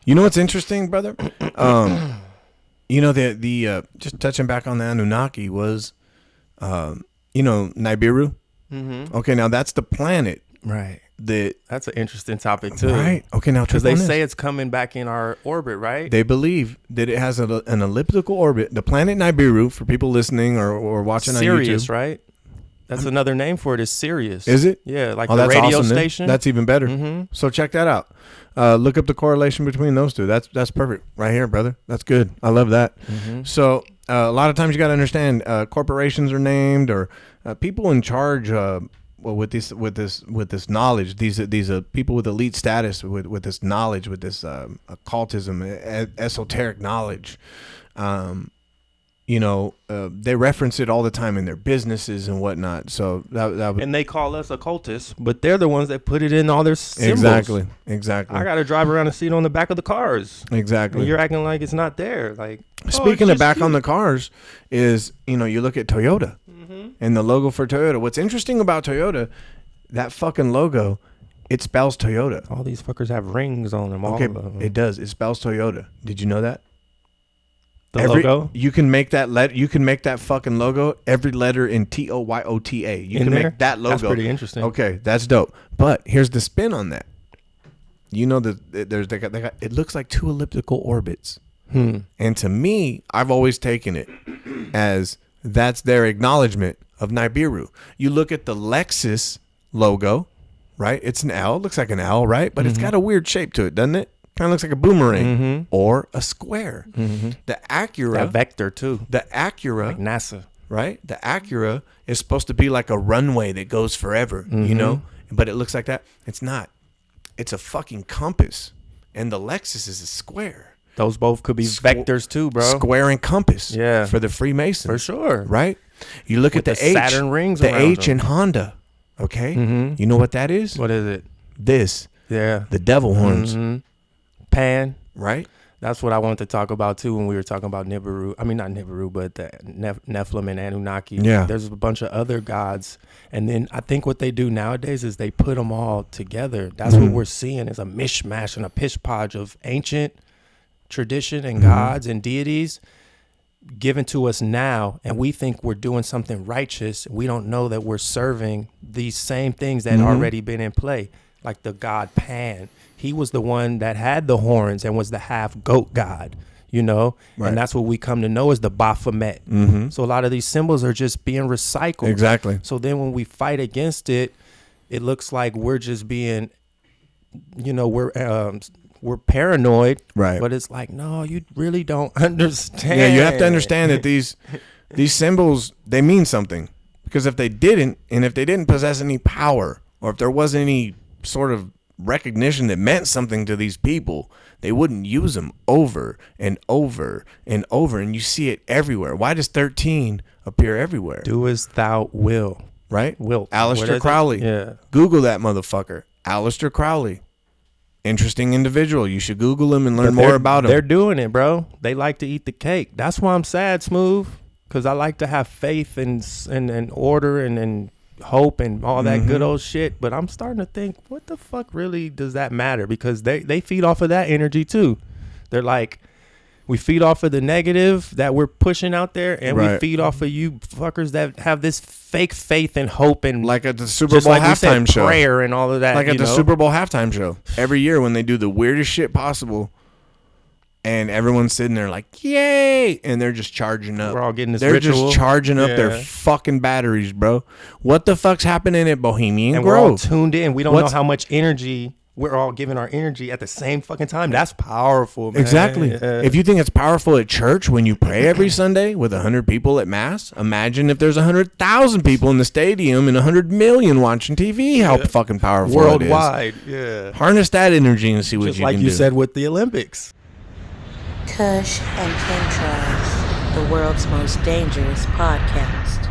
You know what's interesting, brother? You know, the just touching back on the Anunnaki was, you know, Nibiru. Mm-hmm. Okay, now that's the planet. Right. That's an interesting topic too. Right. Okay, now because they say it's coming back in our orbit, right? They believe that it has an elliptical orbit. The planet Nibiru, for people listening or watching Sirius, on YouTube, right? That's another name for it. Is Sirius? Is it? Yeah, like the radio awesome, station. That's even better. Mm-hmm. So check that out. Look up the correlation between those two. That's perfect right here, brother. That's good. I love that. Mm-hmm. So a lot of times you got to understand corporations are named or people in charge. With this knowledge, these people with elite status, with this knowledge, with this occultism, esoteric knowledge, you know, they reference it all the time in their businesses and whatnot. So and they call us occultists, but they're the ones that put it in all their symbols. Exactly. I got to drive around and see it on the back of the cars. Exactly. And you're acting like it's not there. Like speaking of back on the cars, is you know you look at Toyota. And the logo for Toyota. What's interesting about Toyota, that fucking logo, it spells Toyota. All these fuckers have rings on them. Okay, it does. It spells Toyota. Did you know that? The logo? You can make that You can make that fucking logo every letter in TOYOTA. You can make that logo. That's pretty interesting. Okay, that's dope. But here's the spin on that. You know that they got it looks like two elliptical orbits. And to me, I've always taken it as that's their acknowledgement of Nibiru. You look at the Lexus logo, right? It's an L. It looks like an L, right? But it's got a weird shape to it, doesn't it? Kind of looks like a boomerang or a square. The Acura. That vector, too. The Acura. Like NASA. Right? The Acura is supposed to be like a runway that goes forever, you know? But it looks like that. It's not. It's a fucking compass. And the Lexus is a square. Those both could be vectors too, bro. Square and compass. Yeah. For the Freemasons. For sure. Right? You look with at the H. Saturn rings the H them. in Honda. Okay? You know what that is? What is it? This. Yeah. The devil horns. Pan. Right? That's what I wanted to talk about too when we were talking about Nibiru. I mean, not Nibiru, but the Nephilim and Anunnaki. Yeah. There's a bunch of other gods. And then I think what they do nowadays is they put them all together. That's what we're seeing is a mishmash and a pishpodge of ancient tradition and gods and deities given to us now, and we think we're doing something righteous. We don't know that we're serving these same things that already been in play, like the god Pan. He was the one that had the horns and was the half goat god, you know, and that's what we come to know as the Baphomet. So a lot of these symbols are just being recycled. Exactly. So then when we fight against it, it looks like we're just being, you know, we're paranoid, right? But it's like, no, you really don't understand. Yeah, you have to understand that these symbols, they mean something. Because if they didn't possess any power, or if there wasn't any sort of recognition that meant something to these people, they wouldn't use them over and over and over. And you see it everywhere. Why does 13 appear everywhere? Do as thou will. Right? Will. Aleister Crowley. Yeah. Google that motherfucker. Aleister Crowley. Interesting individual. You should Google him and learn more about him. They're doing it, bro. They like to eat the cake. That's why I'm sad, Smooth, because I like to have faith and order and hope and all that good old shit. But I'm starting to think, what the fuck really does that matter? Because they feed off of that energy too. They're like, we feed off of the negative that we're pushing out there, and we feed off of you fuckers that have this fake faith and hope and like at the Super Bowl halftime show, prayer and all of that. Like at the Super Bowl halftime show every year when they do the weirdest shit possible, and everyone's sitting there like, yay, and they're just charging up. We're all getting this They're ritual. just charging up their fucking batteries, bro. What the fuck's happening at Bohemian and Grove? We're all tuned in. We don't know how much energy. We're all giving our energy at the same fucking time. That's powerful, man. Exactly. Yeah. If you think it's powerful at church when you pray every Sunday with 100 people at mass, imagine if there's 100,000 people in the stadium and 100 million watching TV. How fucking powerful worldwide. It is. Harness that energy and see what just you can do. Just like you said with the Olympics. Kush and Chemtrails, the world's most dangerous podcast.